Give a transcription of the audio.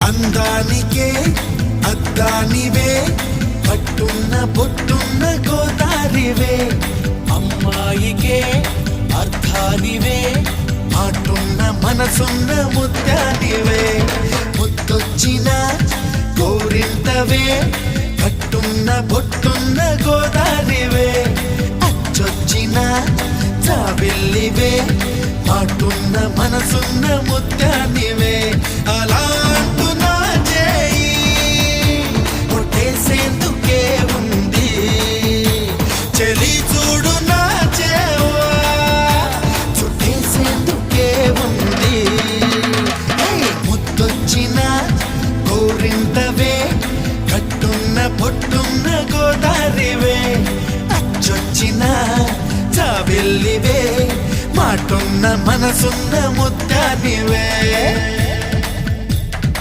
అందానికే అద్దానివే పట్టున్న పొట్టున్న గోదారివే అమ్మాయికే అర్థానివే మాటున్న మనసున్న ముత్యానివే ముద్దొచ్చిన గోరింతవే పట్టున్న పొట్టున్న గోదారివే అచ్చొచ్చిన జాబిల్లివే మాటున్న మనసున్న ముత్యానివే అలాంటు నా చేయి కొట్టేసేందుకే ఉంది చెలి చూడు నా చేవా చుట్టేసేందుకే ఉంది ముద్దొచ్చిన గోరింతవే కట్టున్న పొట్టున్న గోదారివే అచ్చొచ్చిన జాబిల్లివే మాటున్న మనసున్న ముత్యానివే